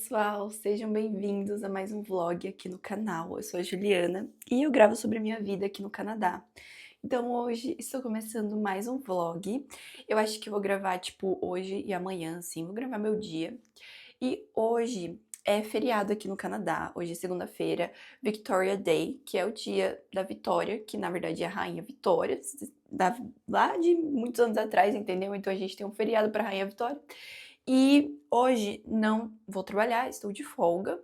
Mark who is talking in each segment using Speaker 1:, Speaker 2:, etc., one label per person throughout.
Speaker 1: pessoal, sejam bem-vindos a mais um vlog aqui no canal. Eu sou a Juliana e eu gravo sobre a minha vida aqui no Canadá. Então hoje estou começando mais um vlog. Eu acho que vou gravar tipo hoje e amanhã, assim, vou gravar meu dia. E hoje é feriado aqui no Canadá, hoje é segunda-feira, Victoria Day, que é o dia da Vitória, que na verdade é a Rainha Vitória, lá de muitos anos atrás, entendeu? Então a gente tem um feriado para a Rainha Vitória. E hoje não vou trabalhar, estou de folga.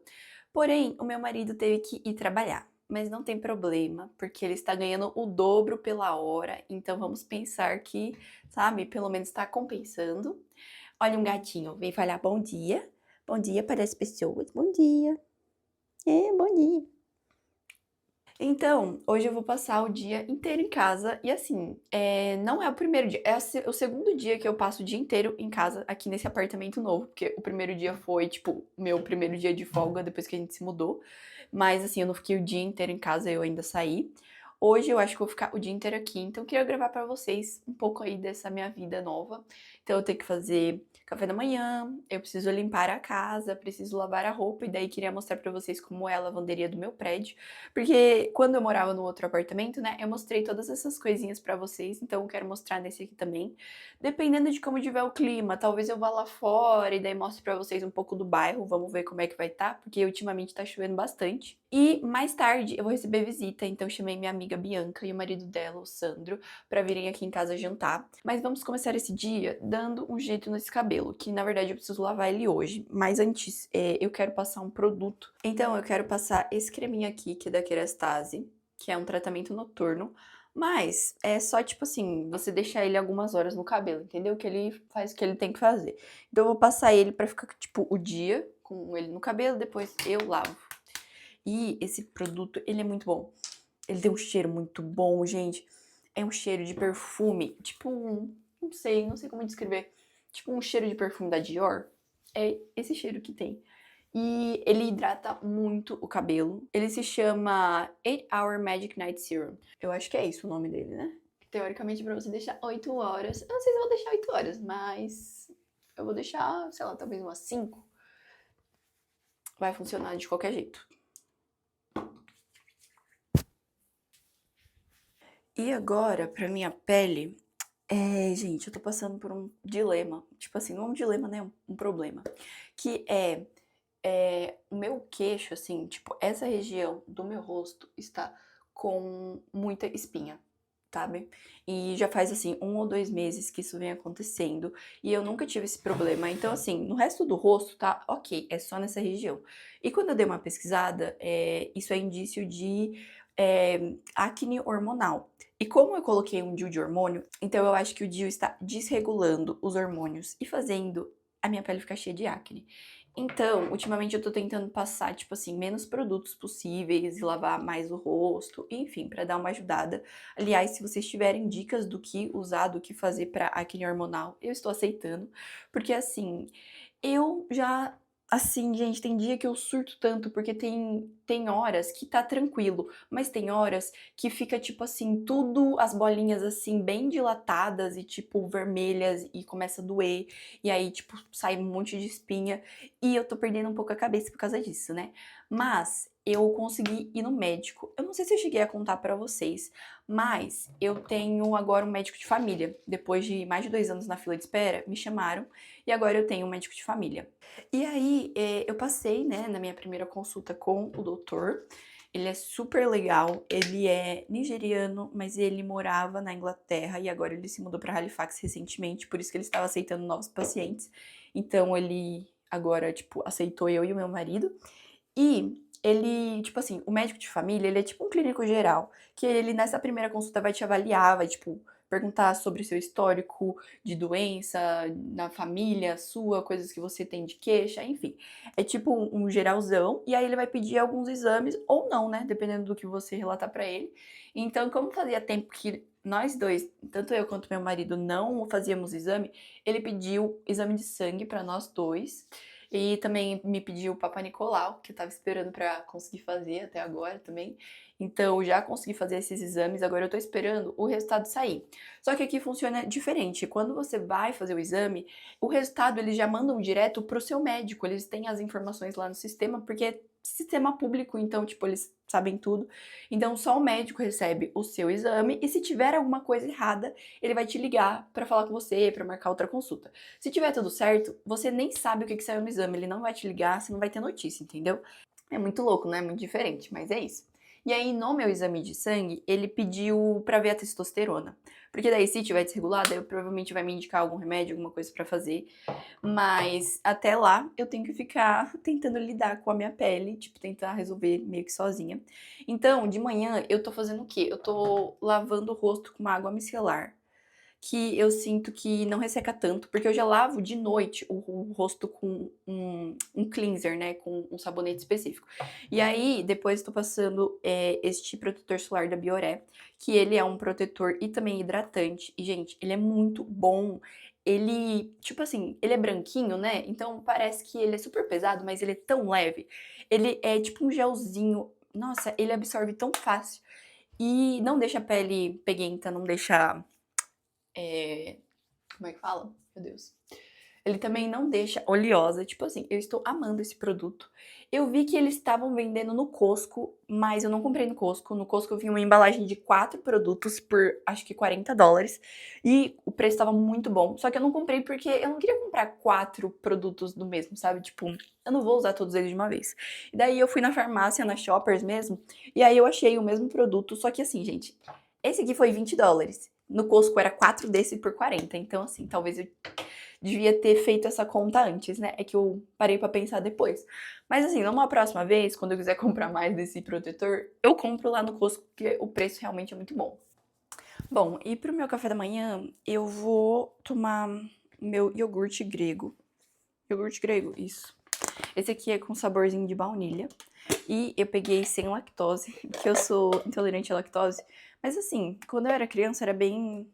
Speaker 1: Porém, o meu marido teve que ir trabalhar. Mas não tem problema, porque ele está ganhando o dobro pela hora. Então vamos pensar que, sabe, pelo menos está compensando. Olha um gatinho, vem falar bom dia. Bom dia para as pessoas. Bom dia. Bom dia. Então, hoje eu vou passar o dia inteiro em casa e assim, não é o primeiro dia, é o segundo dia que eu passo o dia inteiro em casa aqui nesse apartamento novo, porque o primeiro dia foi, tipo, meu primeiro dia de folga depois que a gente se mudou, mas assim, eu não fiquei o dia inteiro em casa, eu ainda saí. Hoje eu acho que vou ficar o dia inteiro aqui, então eu queria gravar pra vocês um pouco aí dessa minha vida nova. Então eu tenho que fazer café da manhã, eu preciso limpar a casa, preciso lavar a roupa, e daí queria mostrar pra vocês como é a lavanderia do meu prédio. Porque quando eu morava no outro apartamento, né, eu mostrei todas essas coisinhas pra vocês, então eu quero mostrar nesse aqui também. Dependendo de como tiver o clima, talvez eu vá lá fora e daí mostre pra vocês um pouco do bairro, vamos ver como é que vai estar, porque ultimamente tá chovendo bastante. E mais tarde eu vou receber visita, então chamei minha amiga Bianca e o marido dela, o Sandro, pra virem aqui em casa jantar. Mas vamos começar esse dia dando um jeito nesse cabelo, que na verdade eu preciso lavar ele hoje. Mas antes, eu quero passar um produto. Então eu quero passar esse creminho aqui, que é da Kerastase, que é um tratamento noturno. Mas é só, tipo assim, você deixar ele algumas horas no cabelo, entendeu? Que ele faz o que ele tem que fazer. Então eu vou passar ele pra ficar, tipo, o dia com ele no cabelo, depois eu lavo. E esse produto, ele é muito bom. Ele tem um cheiro muito bom, gente. É um cheiro de perfume, tipo não sei como descrever. Tipo um cheiro de perfume da Dior. É esse cheiro que tem. E ele hidrata muito o cabelo. Ele se chama 8 Hour Magic Night Serum. Eu acho que é isso o nome dele, né? Teoricamente, pra você deixar 8 horas. Eu não sei se eu vou deixar 8 horas, mas eu vou deixar, sei lá, talvez umas 5. Vai funcionar de qualquer jeito. E agora, pra minha pele, gente, eu tô passando por um dilema. Tipo assim, não é um dilema, né? Um problema. Que o meu queixo, assim, tipo, essa região do meu rosto está com muita espinha, sabe? E já faz, assim, 1 ou 2 meses que isso vem acontecendo. E eu nunca tive esse problema. Então, assim, no resto do rosto tá ok, é só nessa região. E quando eu dei uma pesquisada, isso é indício de acne hormonal. E como eu coloquei um DIU de hormônio, então eu acho que o DIU está desregulando os hormônios e fazendo a minha pele ficar cheia de acne. Então, ultimamente eu tô tentando passar, tipo assim, menos produtos possíveis e lavar mais o rosto, enfim, pra dar uma ajudada. Aliás, se vocês tiverem dicas do que usar, do que fazer pra acne hormonal, eu estou aceitando, porque assim, eu já assim, gente, tem dia que eu surto tanto, porque tem horas que tá tranquilo, mas tem horas que fica, tipo assim, tudo, as bolinhas, assim, bem dilatadas e, tipo, vermelhas e começa a doer. E aí, tipo, sai um monte de espinha. E eu tô perdendo um pouco a cabeça por causa disso, né? Mas eu consegui ir no médico. Eu não sei se eu cheguei a contar pra vocês, mas eu tenho agora um médico de família. Depois de mais de 2 anos na fila de espera, me chamaram e agora eu tenho um médico de família. E aí, eu passei, né, na minha primeira consulta com o doutor. Ele é super legal, ele é nigeriano, mas ele morava na Inglaterra e agora ele se mudou para Halifax recentemente, por isso que ele estava aceitando novos pacientes. Então ele agora, tipo, aceitou eu e o meu marido. E ele, tipo assim, o médico de família, ele é tipo um clínico geral, que ele nessa primeira consulta vai te avaliar, vai, tipo, perguntar sobre o seu histórico de doença na família sua, coisas que você tem de queixa, enfim. É tipo um geralzão, e aí ele vai pedir alguns exames, ou não, né, dependendo do que você relatar pra ele. Então, como fazia tempo que nós dois, tanto eu quanto meu marido, não fazíamos exame, ele pediu exame de sangue pra nós dois. E também me pediu o Papa Nicolau, que eu tava esperando pra conseguir fazer até agora também. Então, já consegui fazer esses exames, agora eu tô esperando o resultado sair. Só que aqui funciona diferente. Quando você vai fazer o exame, o resultado eles já mandam direto pro seu médico. Eles têm as informações lá no sistema, porque é sistema público, então, tipo, eles sabem tudo. Então, só o médico recebe o seu exame e se tiver alguma coisa errada, ele vai te ligar pra falar com você, pra marcar outra consulta. Se tiver tudo certo, você nem sabe o que saiu no exame, ele não vai te ligar, você não vai ter notícia, entendeu? É muito louco, né? Muito diferente, mas é isso. E aí, no meu exame de sangue, ele pediu pra ver a testosterona. Porque daí, se tiver desregulada, eu provavelmente vai me indicar algum remédio, alguma coisa pra fazer. Mas até lá, eu tenho que ficar tentando lidar com a minha pele, tipo, tentar resolver meio que sozinha. Então, de manhã, eu tô fazendo o quê? Eu tô lavando o rosto com uma água micelar, que eu sinto que não resseca tanto, porque eu já lavo de noite o rosto com um cleanser, né, com um sabonete específico. E aí, depois tô passando este protetor solar da Bioré, que ele é um protetor e também hidratante. E, gente, ele é muito bom. Ele, tipo assim, ele é branquinho, né? Então parece que ele é super pesado, mas ele é tão leve. Ele é tipo um gelzinho. Nossa, ele absorve tão fácil. E não deixa a pele peguenta, não deixa como é que fala? Meu Deus. Ele também não deixa oleosa. Tipo assim, eu estou amando esse produto. Eu vi que eles estavam vendendo no Costco, mas eu não comprei no Costco. No Costco eu vi uma embalagem de 4 produtos por acho que $40. E o preço estava muito bom. Só que eu não comprei porque eu não queria comprar 4 produtos do mesmo, sabe? Tipo, eu não vou usar todos eles de uma vez. E daí eu fui na farmácia, na Shoppers mesmo, e aí eu achei o mesmo produto. Só que assim, gente, esse aqui foi $20. No Costco era 4 desse por 40. Então, assim, talvez eu devia ter feito essa conta antes, né? É que eu parei pra pensar depois. Mas assim, numa próxima vez, quando eu quiser comprar mais desse protetor, eu compro lá no Costco, porque o preço realmente é muito bom. Bom, e pro meu café da manhã, eu vou tomar meu iogurte grego. Iogurte grego, isso. Esse aqui é com saborzinho de baunilha. E eu peguei sem lactose, que eu sou intolerante à lactose. Mas assim, quando eu era criança era bem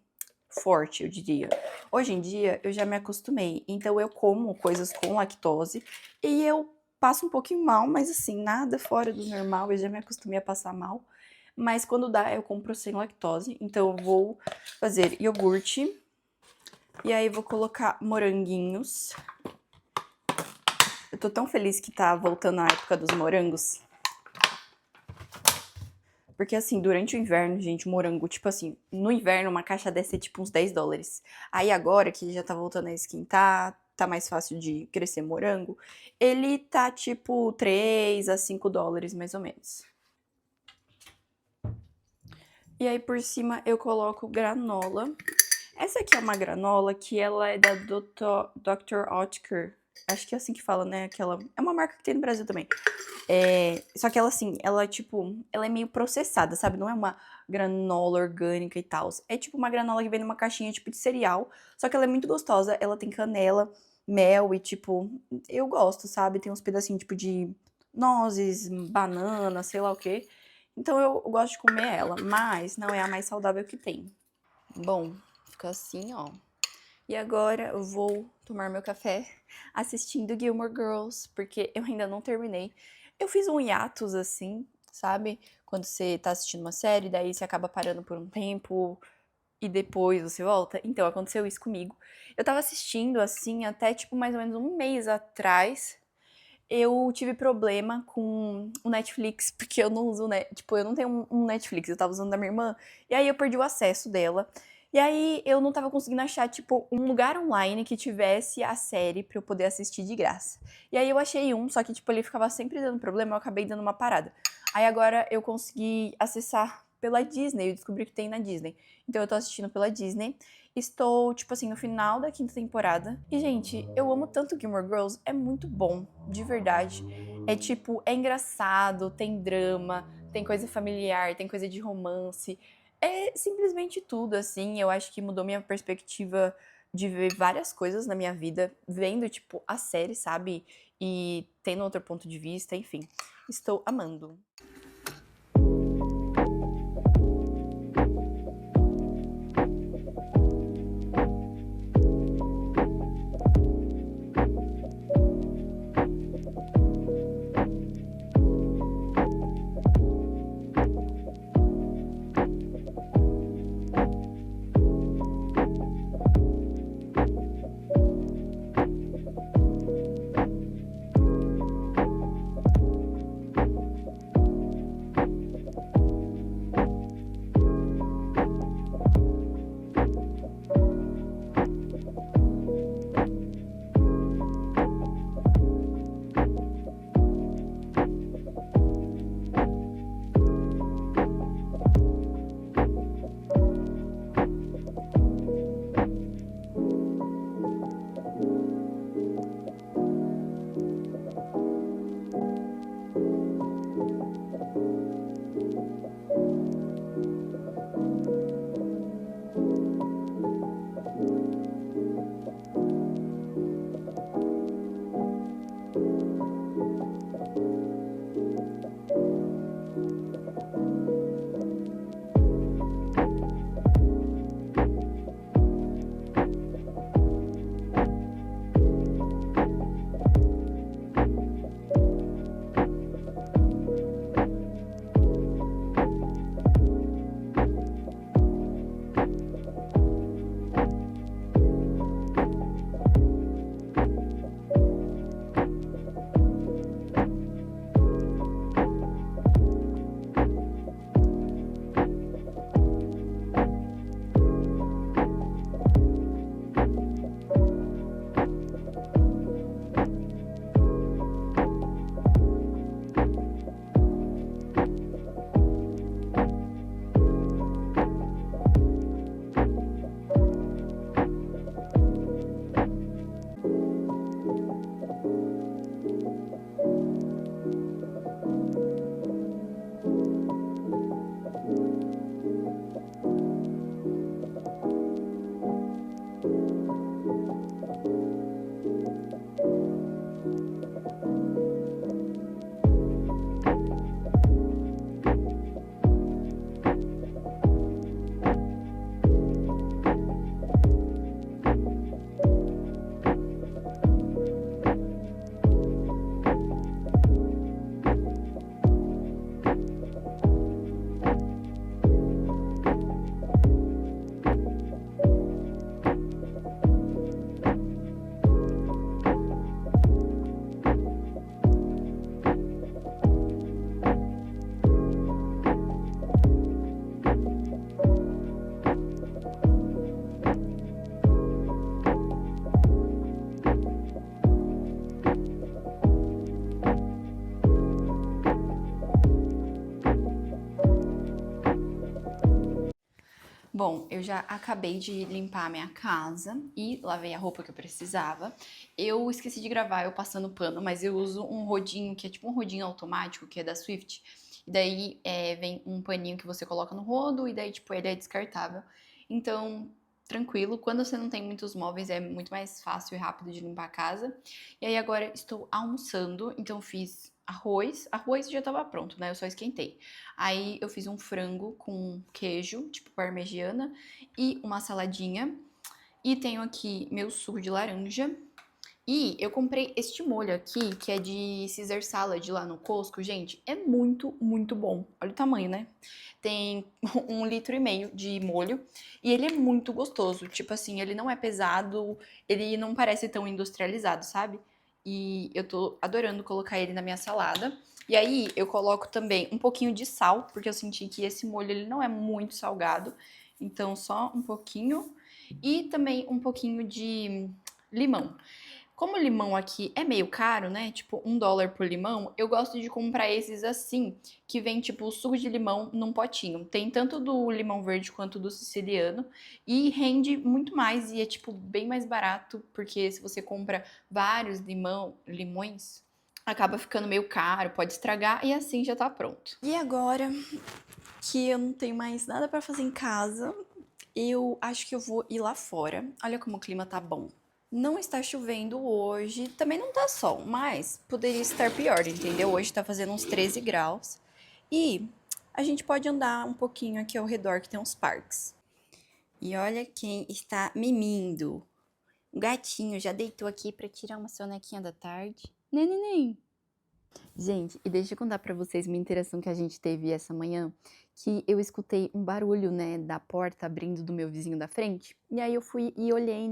Speaker 1: forte, eu diria. Hoje em dia eu já me acostumei, então eu como coisas com lactose e eu passo um pouquinho mal, mas assim, nada fora do normal, eu já me acostumei a passar mal. Mas quando dá, eu compro sem lactose, então eu vou fazer iogurte e aí vou colocar moranguinhos. Eu tô tão feliz que tá voltando a época dos morangos. Porque assim, durante o inverno, gente, o morango, tipo assim, no inverno uma caixa dessa é tipo uns $10. Aí agora que já tá voltando a esquentar, tá mais fácil de crescer morango, ele tá tipo $3 a $5 mais ou menos. E aí por cima eu coloco granola. Essa aqui é uma granola que ela é da Dr. Oetker. Acho que é assim que fala, né? Aquela... É uma marca que tem no Brasil também. Só que ela, assim, ela, tipo, ela é meio processada, sabe? Não é uma granola orgânica e tal. É tipo uma granola que vem numa caixinha, tipo, de cereal. Só que ela é muito gostosa. Ela tem canela, mel e, tipo, eu gosto, sabe? Tem uns pedacinhos, tipo, de nozes, banana, sei lá o quê. Então eu gosto de comer ela, mas não é a mais saudável que tem. Bom, fica assim, ó. E agora eu vou tomar meu café assistindo Gilmore Girls, porque eu ainda não terminei. Eu fiz um hiatus assim, sabe? Quando você tá assistindo uma série, daí você acaba parando por um tempo e depois você volta. Então, aconteceu isso comigo. Eu tava assistindo assim até tipo mais ou menos um mês atrás. Eu tive problema com o Netflix, porque eu não uso, tipo, eu não tenho um Netflix, eu tava usando da minha irmã, e aí eu perdi o acesso dela. E aí eu não tava conseguindo achar, tipo, um lugar online que tivesse a série pra eu poder assistir de graça. E aí eu achei um, só que, tipo, ele ficava sempre dando problema, eu acabei dando uma parada. Aí agora eu consegui acessar pela Disney, eu descobri que tem na Disney. Então eu tô assistindo pela Disney. Estou, tipo assim, no final da 5ª temporada. E, gente, eu amo tanto Gilmore Girls. É muito bom, de verdade. É tipo, é engraçado, tem drama, tem coisa familiar, tem coisa de romance. É simplesmente tudo, assim. Eu acho que mudou minha perspectiva de ver várias coisas na minha vida, vendo, tipo, a série, sabe? E tendo outro ponto de vista, enfim. Estou amando. Bom, eu já acabei de limpar a minha casa e lavei a roupa que eu precisava. Eu esqueci de gravar eu passando pano, mas eu uso um rodinho que é tipo um rodinho automático, que é da Swift. E daí vem um paninho que você coloca no rodo e daí, tipo, ele é descartável. Então, tranquilo. Quando você não tem muitos móveis, é muito mais fácil e rápido de limpar a casa. E aí agora estou almoçando, então fiz arroz. Arroz já tava pronto, né? Eu só esquentei. Aí eu fiz um frango com queijo, tipo parmegiana, e uma saladinha. E tenho aqui meu suco de laranja. E eu comprei este molho aqui, que é de Caesar Salad lá no Costco. Gente, é muito, muito bom. Olha o tamanho, né? Tem 1,5 litro de molho. E ele é muito gostoso. Tipo assim, ele não é pesado, ele não parece tão industrializado, sabe? E eu tô adorando colocar ele na minha salada. E aí eu coloco também um pouquinho de sal, porque eu senti que esse molho ele não é muito salgado. Então só um pouquinho. E também um pouquinho de limão. Como o limão aqui é meio caro, né? Tipo, $1 por limão, eu gosto de comprar esses assim, que vem tipo o suco de limão num potinho. Tem tanto do limão verde quanto do siciliano e rende muito mais e é tipo bem mais barato, porque se você compra vários limões, acaba ficando meio caro, pode estragar e assim já tá pronto. E agora que eu não tenho mais nada pra fazer em casa, eu acho que eu vou ir lá fora. Olha como o clima tá bom. Não está chovendo hoje, também não tá sol, mas poderia estar pior, entendeu? Hoje tá fazendo uns 13 graus e a gente pode andar um pouquinho aqui ao redor que tem uns parques. E olha quem está mimindo. O gatinho já deitou aqui pra tirar uma sonequinha da tarde. Né, neném? Gente, e deixa eu contar pra vocês uma interação que a gente teve essa manhã, que eu escutei um barulho, né, da porta abrindo do meu vizinho da frente, e aí eu fui e olhei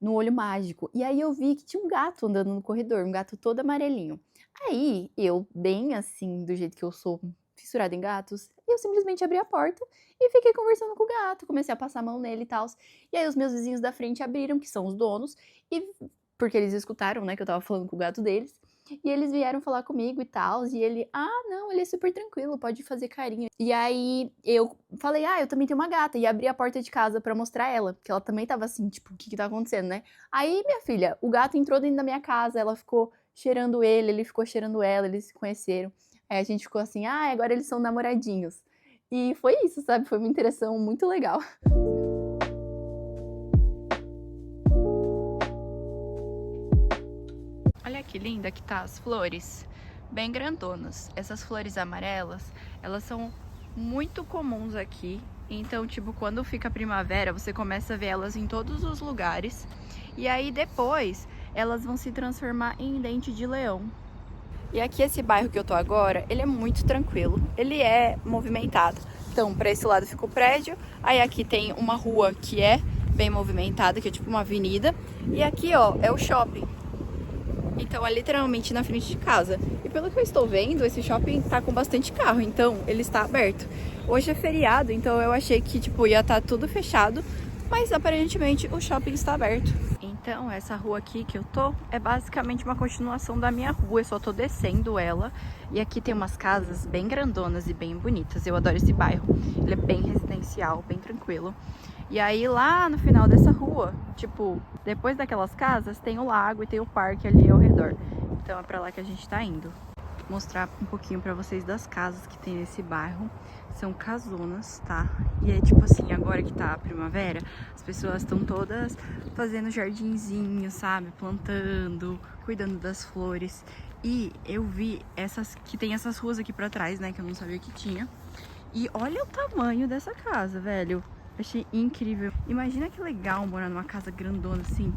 Speaker 1: no olho mágico. E aí eu vi que tinha um gato andando no corredor, um gato todo amarelinho. Aí eu, bem assim, do jeito que eu sou fissurada em gatos, eu simplesmente abri a porta e fiquei conversando com o gato, comecei a passar a mão nele e tal. E aí os meus vizinhos da frente abriram, que são os donos, e porque eles escutaram, né, que eu tava falando com o gato deles. E eles vieram falar comigo e tal, e ele, não, ele é super tranquilo, pode fazer carinho. E aí eu falei, eu também tenho uma gata, e abri a porta de casa pra mostrar ela, porque ela também tava assim, tipo, o que tá acontecendo, né? Aí, minha filha, o gato entrou dentro da minha casa, ela ficou cheirando ele ficou cheirando ela, eles se conheceram. Aí a gente ficou assim, agora eles são namoradinhos. E foi isso, sabe? Foi uma interação muito legal. Olha que linda que tá as flores, bem grandonas. Essas flores amarelas, elas são muito comuns aqui. Então, tipo, quando fica primavera, você começa a ver elas em todos os lugares. E aí depois, elas vão se transformar em dente de leão. E aqui esse bairro que eu tô agora, ele é muito tranquilo. Ele é movimentado. Então, pra esse lado fica o prédio. Aí aqui tem uma rua que é bem movimentada, que é tipo uma avenida. E aqui, ó, é o shopping. Então é literalmente na frente de casa. E pelo que eu estou vendo, esse shopping tá com bastante carro, então ele está aberto. Hoje é feriado, então eu achei que tipo ia estar tudo fechado, mas aparentemente o shopping está aberto. Então essa rua aqui que eu tô é basicamente uma continuação da minha rua, eu só tô descendo ela. E aqui tem umas casas bem grandonas e bem bonitas. Eu adoro esse bairro. Ele é bem residencial, bem tranquilo. E aí lá no final dessa rua, tipo, depois daquelas casas, tem o lago e tem o parque ali ao redor. Então é pra lá que a gente tá indo. Vou mostrar um pouquinho pra vocês das casas que tem nesse bairro. São casonas, tá? E é tipo assim, agora que tá a primavera, as pessoas estão todas fazendo jardinzinho, sabe? Plantando, cuidando das flores. E eu vi que tem essas ruas aqui pra trás, né? Que eu não sabia que tinha. E olha o tamanho dessa casa, velho. Achei incrível. Imagina que legal morar numa casa grandona assim.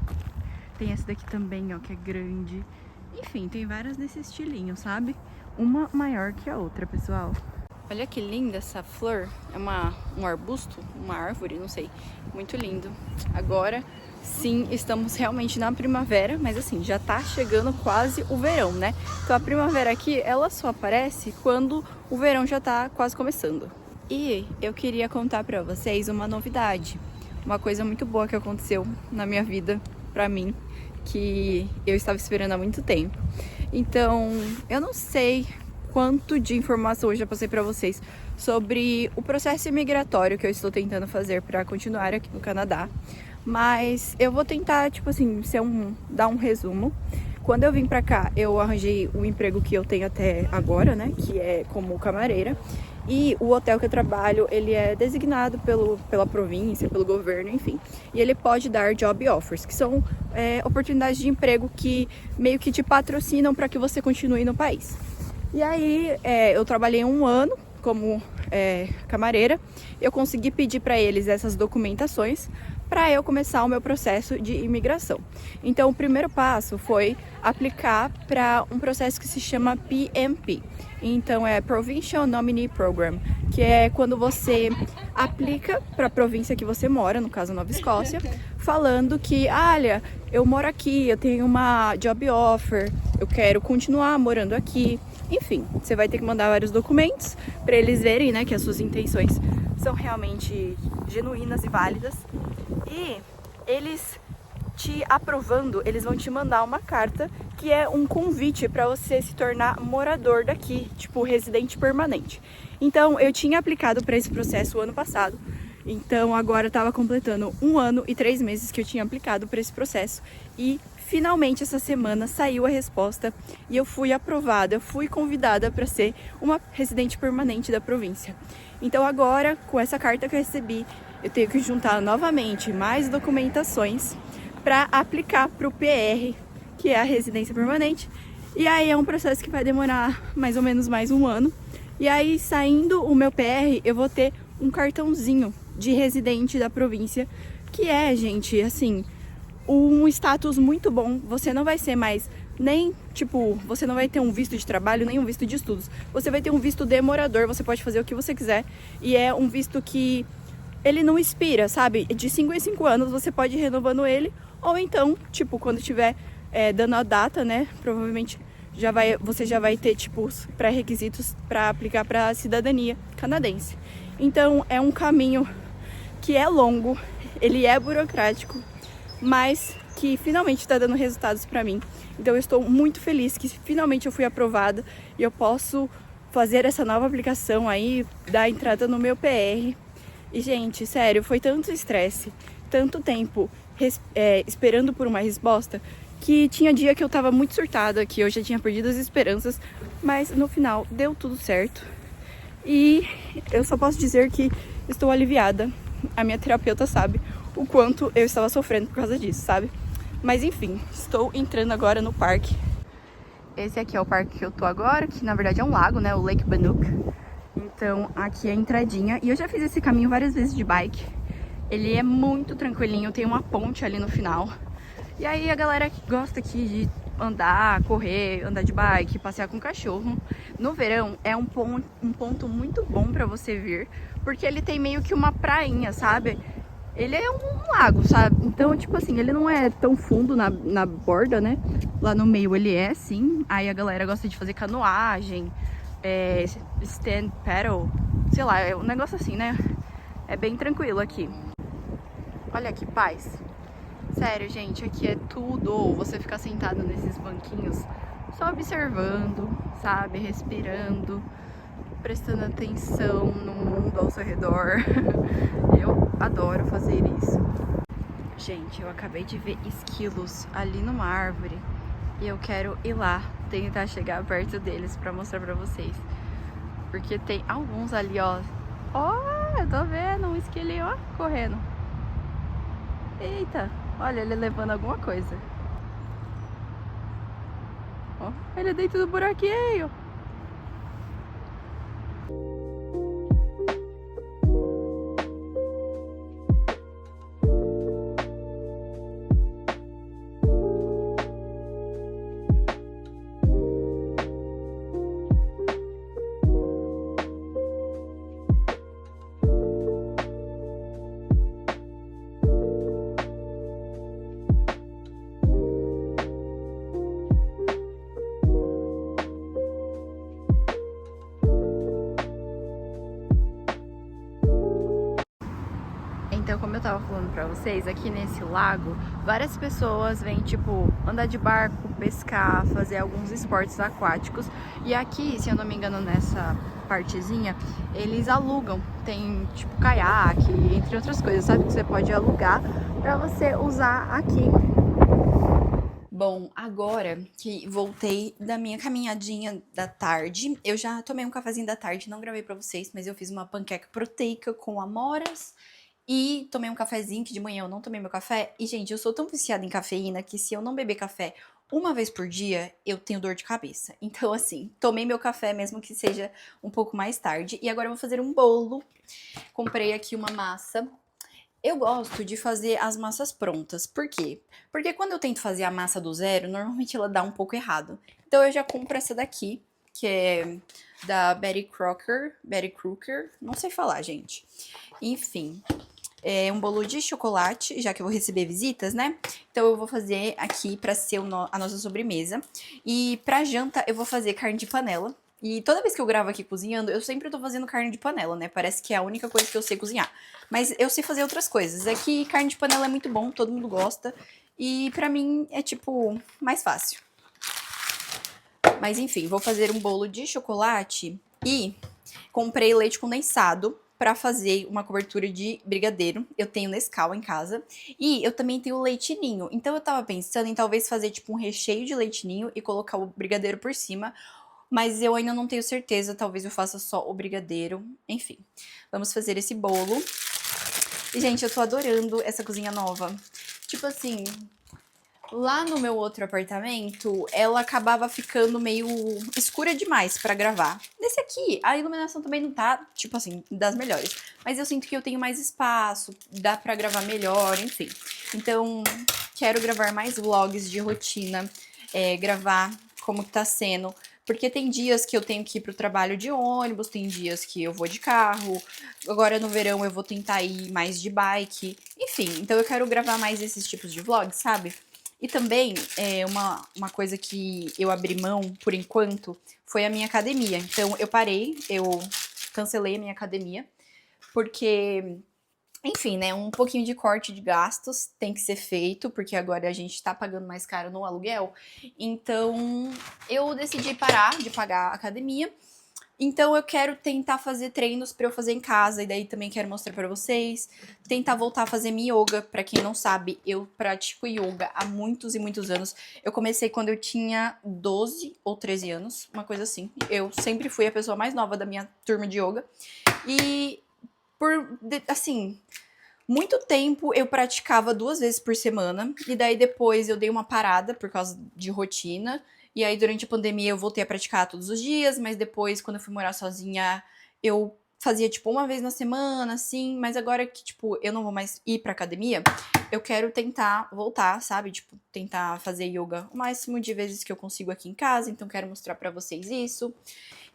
Speaker 1: Tem essa daqui também, ó, que é grande. Enfim, tem várias desse estilinho, sabe? Uma maior que a outra, pessoal. Olha que linda essa flor. É um arbusto, uma árvore, não sei. Muito lindo. Agora, sim, estamos realmente na primavera, mas assim, já tá chegando quase o verão, né? Então a primavera aqui, ela só aparece quando o verão já tá quase começando. E eu queria contar pra vocês uma novidade, uma coisa muito boa que aconteceu na minha vida, pra mim, que eu estava esperando há muito tempo. Então, eu não sei quanto de informação eu já passei para vocês sobre o processo imigratório que eu estou tentando fazer para continuar aqui no Canadá. Mas eu vou tentar, tipo assim, dar um resumo. Quando eu vim pra cá, eu arranjei o emprego que eu tenho até agora, né? Que é como camareira. E o hotel que eu trabalho, ele é designado pela província, pelo governo, enfim. E ele pode dar job offers, que são oportunidades de emprego que meio que te patrocinam para que você continue no país. E aí, eu trabalhei 1 ano como camareira. Eu consegui pedir para eles essas documentações para eu começar o meu processo de imigração. Então, o primeiro passo foi aplicar para um processo que se chama PNP. Então, é Provincial Nominee Program, que é quando você aplica para a província que você mora, no caso Nova Escócia, falando que, olha, eu moro aqui, eu tenho uma job offer, eu quero continuar morando aqui. Enfim, você vai ter que mandar vários documentos para eles verem, né, que as suas intenções são realmente genuínas e válidas. E eles te aprovando, eles vão te mandar uma carta que é um convite para você se tornar morador daqui, tipo residente permanente. Então, eu tinha aplicado para esse processo o ano passado. Então, agora estava completando 1 ano e 3 meses que eu tinha aplicado para esse processo. E finalmente essa semana saiu a resposta e eu fui aprovada, eu fui convidada para ser uma residente permanente da província. Então agora, com essa carta que eu recebi, eu tenho que juntar novamente mais documentações para aplicar para o PR, que é a residência permanente. E aí é um processo que vai demorar mais ou menos mais 1 ano. E aí, saindo o meu PR, eu vou ter um cartãozinho de residente da província, que é, gente, assim, um status muito bom. Você não vai ser mais nem, tipo, você não vai ter um visto de trabalho, nem um visto de estudos. Você vai ter um visto de morador, você pode fazer o que você quiser. E é um visto que ele não expira, sabe? De 5 em 5 anos você pode ir renovando ele. Ou então, tipo, quando tiver dando a data, né? Provavelmente você já vai ter, tipo, os pré-requisitos para aplicar para a cidadania canadense. Então, é um caminho que é longo, ele é burocrático, mas que finalmente está dando resultados para mim. Então eu estou muito feliz que finalmente eu fui aprovada e eu posso fazer essa nova aplicação aí, dar entrada no meu PR. E gente, sério, foi tanto estresse, tanto tempo esperando por uma resposta, que tinha dia que eu tava muito surtada, que eu já tinha perdido as esperanças, mas no final deu tudo certo. E eu só posso dizer que estou aliviada. A minha terapeuta sabe o quanto eu estava sofrendo por causa disso, sabe? Mas enfim, estou entrando agora no parque. Esse aqui é o parque que eu tô agora, que na verdade é um lago, né? O Lake Bannock. Então aqui é a entradinha. E eu já fiz esse caminho várias vezes de bike. Ele é muito tranquilinho, tem uma ponte ali no final. E aí a galera que gosta aqui de andar, correr, andar de bike, passear com cachorro, no verão é um ponto muito bom pra você vir, porque ele tem meio que uma prainha, sabe? Ele é um lago, sabe? Então, tipo assim, ele não é tão fundo na borda, né? Lá no meio ele é, sim. Aí a galera gosta de fazer canoagem, stand paddle, sei lá, é um negócio assim, né? É bem tranquilo aqui. Olha que paz. Sério, gente, aqui é tudo. Você ficar sentado nesses banquinhos, só observando, sabe? Respirando, prestando atenção no mundo ao seu redor. Eu adoro fazer isso. Gente, eu acabei de ver esquilos ali numa árvore e eu quero ir lá tentar chegar perto deles pra mostrar pra vocês. Porque tem alguns ali, ó. Ó, eu tô vendo um esquilinho, ó, correndo. Eita, olha ele levando alguma coisa. Ó, ele é dentro do buraquinho. Então, como eu tava falando pra vocês, aqui nesse lago, várias pessoas vêm, tipo, andar de barco, pescar, fazer alguns esportes aquáticos. E aqui, se eu não me engano, nessa partezinha, eles alugam. Tem, tipo, caiaque, entre outras coisas, sabe? Que você pode alugar pra você usar aqui. Bom, agora que voltei da minha caminhadinha da tarde, eu já tomei um cafezinho da tarde, não gravei pra vocês, mas eu fiz uma panqueca proteica com amoras e tomei um cafezinho, que de manhã eu não tomei meu café. E, gente, eu sou tão viciada em cafeína que se eu não beber café uma vez por dia, eu tenho dor de cabeça. Então, assim, tomei meu café mesmo que seja um pouco mais tarde. E agora eu vou fazer um bolo. Comprei aqui uma massa. Eu gosto de fazer as massas prontas. Por quê? Porque quando eu tento fazer a massa do zero, normalmente ela dá um pouco errado. Então eu já compro essa daqui, que é da Betty Crocker. Betty Crocker, não sei falar, gente. Enfim, é um bolo de chocolate, já que eu vou receber visitas, né? Então eu vou fazer aqui pra ser a nossa sobremesa. E pra janta eu vou fazer carne de panela. E toda vez que eu gravo aqui cozinhando, eu sempre tô fazendo carne de panela, né? Parece que é a única coisa que eu sei cozinhar. Mas eu sei fazer outras coisas. É que carne de panela é muito bom, todo mundo gosta. E pra mim é, tipo, mais fácil. Mas enfim, vou fazer um bolo de chocolate e comprei leite condensado para fazer uma cobertura de brigadeiro. Eu tenho Nescau em casa. E eu também tenho leite ninho. Então eu tava pensando em talvez fazer tipo um recheio de leite ninho e colocar o brigadeiro por cima. Mas eu ainda não tenho certeza, talvez eu faça só o brigadeiro. Enfim, vamos fazer esse bolo. E, gente, eu tô adorando essa cozinha nova. Tipo assim, lá no meu outro apartamento, ela acabava ficando meio escura demais pra gravar. Nesse aqui, a iluminação também não tá, tipo assim, das melhores. Mas eu sinto que eu tenho mais espaço, dá pra gravar melhor, enfim. Então, quero gravar mais vlogs de rotina, gravar como que tá sendo. Porque tem dias que eu tenho que ir pro trabalho de ônibus, tem dias que eu vou de carro. Agora no verão eu vou tentar ir mais de bike. Enfim, então eu quero gravar mais esses tipos de vlogs, sabe? E também, uma coisa que eu abri mão por enquanto foi a minha academia. Então, eu parei, eu cancelei a minha academia, porque, enfim, né, um pouquinho de corte de gastos tem que ser feito, porque agora a gente tá pagando mais caro no aluguel. Então, eu decidi parar de pagar a academia. Então eu quero tentar fazer treinos pra eu fazer em casa e daí também quero mostrar pra vocês, tentar voltar a fazer minha yoga. Pra quem não sabe, eu pratico yoga há muitos e muitos anos. Eu comecei quando eu tinha 12 ou 13 anos, uma coisa assim. Eu sempre fui a pessoa mais nova da minha turma de yoga. E assim, muito tempo eu praticava 2 vezes por semana, e daí depois eu dei uma parada por causa de rotina. E aí durante a pandemia eu voltei a praticar todos os dias, mas depois, quando eu fui morar sozinha, eu fazia tipo uma vez na semana, assim. Mas agora que, tipo, eu não vou mais ir pra academia, eu quero tentar voltar, sabe? Tipo, tentar fazer yoga o máximo de vezes que eu consigo aqui em casa. Então quero mostrar pra vocês isso.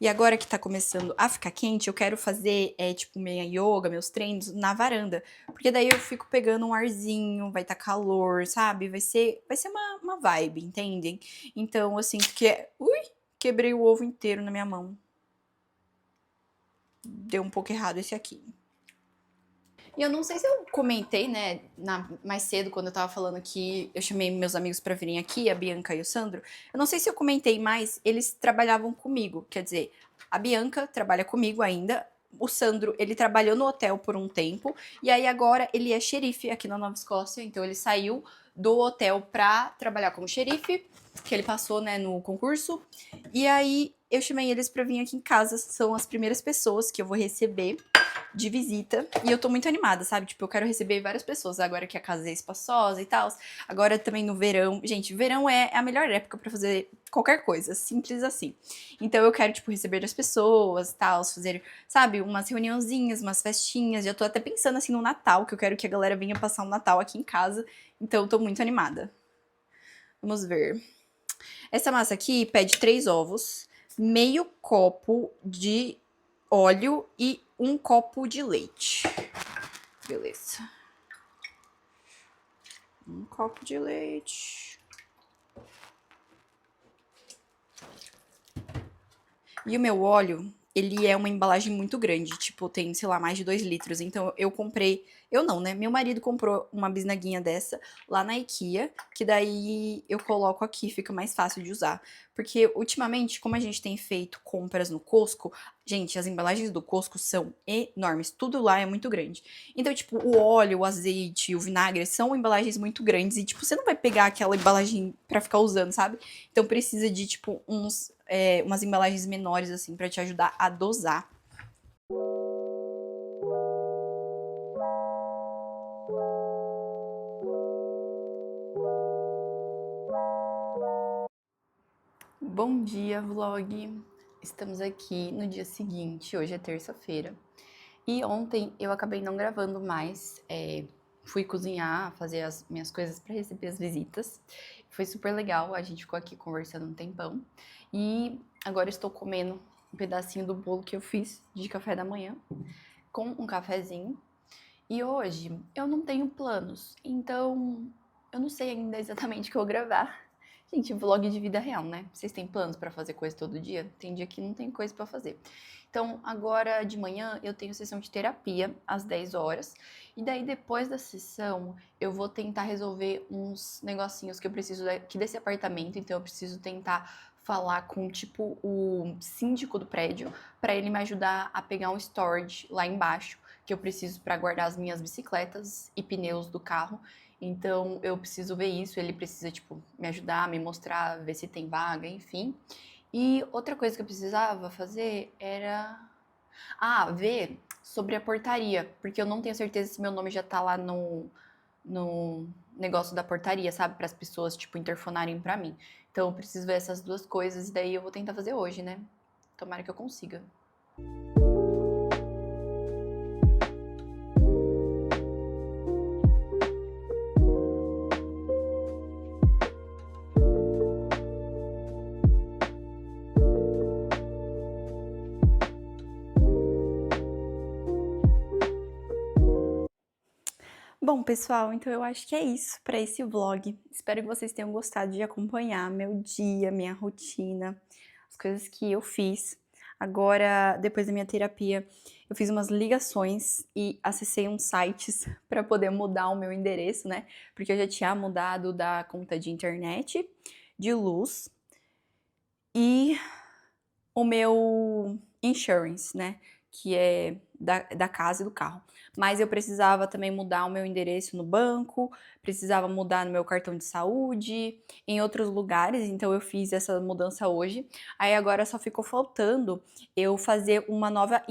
Speaker 1: E agora que tá começando a ficar quente, eu quero fazer, tipo, minha yoga, meus treinos na varanda. Porque daí eu fico pegando um arzinho, vai tá calor, sabe? Vai ser uma vibe, entendem? Então eu sinto que é. Ui! Quebrei o ovo inteiro na minha mão. Deu um pouco errado esse aqui. E eu não sei se eu comentei, né, mais cedo, quando eu tava falando que eu chamei meus amigos pra virem aqui, a Bianca e o Sandro. Eu não sei se eu comentei, mas eles trabalhavam comigo. Quer dizer, a Bianca trabalha comigo ainda. O Sandro, ele trabalhou no hotel por um tempo. E aí agora ele é xerife aqui na Nova Escócia. Então ele saiu do hotel pra trabalhar como xerife, que ele passou, né, no concurso. E aí eu chamei eles pra vir aqui em casa. São as primeiras pessoas que eu vou receber de visita. E eu tô muito animada, sabe? Tipo, eu quero receber várias pessoas agora que a casa é espaçosa e tal. Agora também no verão. Gente, verão é a melhor época pra fazer qualquer coisa, simples assim. Então eu quero, tipo, receber as pessoas e tal, fazer, sabe, umas reuniãozinhas, umas festinhas. Já tô até pensando assim no Natal, que eu quero que a galera venha passar um Natal aqui em casa. Então eu tô muito animada. Vamos ver. Essa massa aqui pede 3 ovos, meio copo de óleo e 1 copo de leite. Beleza. 1 copo de leite. E o meu óleo ele é uma embalagem muito grande, tipo, tem, sei lá, mais de 2 litros. Então eu comprei, eu não, né? Meu marido comprou uma bisnaguinha dessa lá na IKEA, que daí eu coloco aqui, fica mais fácil de usar. Porque ultimamente, como a gente tem feito compras no Costco, gente, as embalagens do Costco são enormes, tudo lá é muito grande. Então, tipo, o óleo, o azeite, o vinagre são embalagens muito grandes e, tipo, você não vai pegar aquela embalagem pra ficar usando, sabe? Então precisa de, tipo, umas embalagens menores, assim, pra te ajudar a dosar. Bom dia, vlog! Estamos aqui no dia seguinte, hoje é terça-feira. E ontem eu acabei não gravando mais, fui cozinhar, fazer as minhas coisas para receber as visitas. Foi super legal, a gente ficou aqui conversando um tempão. E agora estou comendo um pedacinho do bolo que eu fiz de café da manhã, com um cafezinho. E hoje eu não tenho planos, então eu não sei ainda exatamente o que eu vou gravar. Gente, vlog de vida real, né? Vocês têm planos pra fazer coisa todo dia? Tem dia que não tem coisa pra fazer. Então, agora de manhã eu tenho sessão de terapia às 10 horas. E daí depois da sessão, eu vou tentar resolver uns negocinhos que eu preciso aqui desse apartamento, então eu preciso tentar falar com tipo o síndico do prédio pra ele me ajudar a pegar um storage lá embaixo que eu preciso para guardar as minhas bicicletas e pneus do carro. Então eu preciso ver isso, ele precisa tipo me ajudar, me mostrar, ver se tem vaga, enfim. E outra coisa que eu precisava fazer era ver sobre a portaria, porque eu não tenho certeza se meu nome já tá lá no negócio da portaria, sabe, para as pessoas tipo interfonarem para mim. Então eu preciso ver essas duas coisas e daí eu vou tentar fazer hoje, né? Tomara que eu consiga. Bom, pessoal, então eu acho que é isso para esse vlog. Espero que vocês tenham gostado de acompanhar meu dia, minha rotina, as coisas que eu fiz. Agora, depois da minha terapia, eu fiz umas ligações e acessei uns sites para poder mudar o meu endereço, né? Porque eu já tinha mudado da conta de internet, de luz e o meu insurance, né? Que é da casa e do carro. Mas eu precisava também mudar o meu endereço no banco, precisava mudar no meu cartão de saúde, em outros lugares, então eu fiz essa mudança hoje. Aí agora só ficou faltando eu fazer uma nova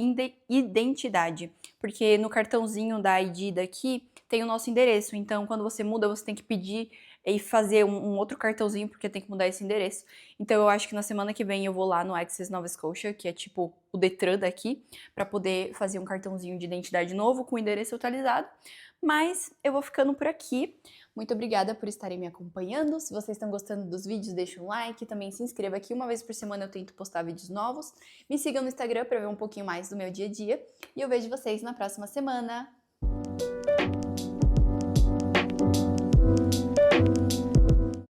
Speaker 1: identidade, porque no cartãozinho da ID daqui tem o nosso endereço, então quando você muda, você tem que pedir e fazer um outro cartãozinho, porque tem que mudar esse endereço. Então eu acho que na semana que vem eu vou lá no Access Nova Scotia, que é tipo o Detran daqui, para poder fazer um cartãozinho de identidade novo com o endereço atualizado. Mas eu vou ficando por aqui. Muito obrigada por estarem me acompanhando. Se vocês estão gostando dos vídeos, deixa um like. Também se inscreva aqui. Uma vez por semana eu tento postar vídeos novos. Me sigam no Instagram para ver um pouquinho mais do meu dia a dia. E eu vejo vocês na próxima semana.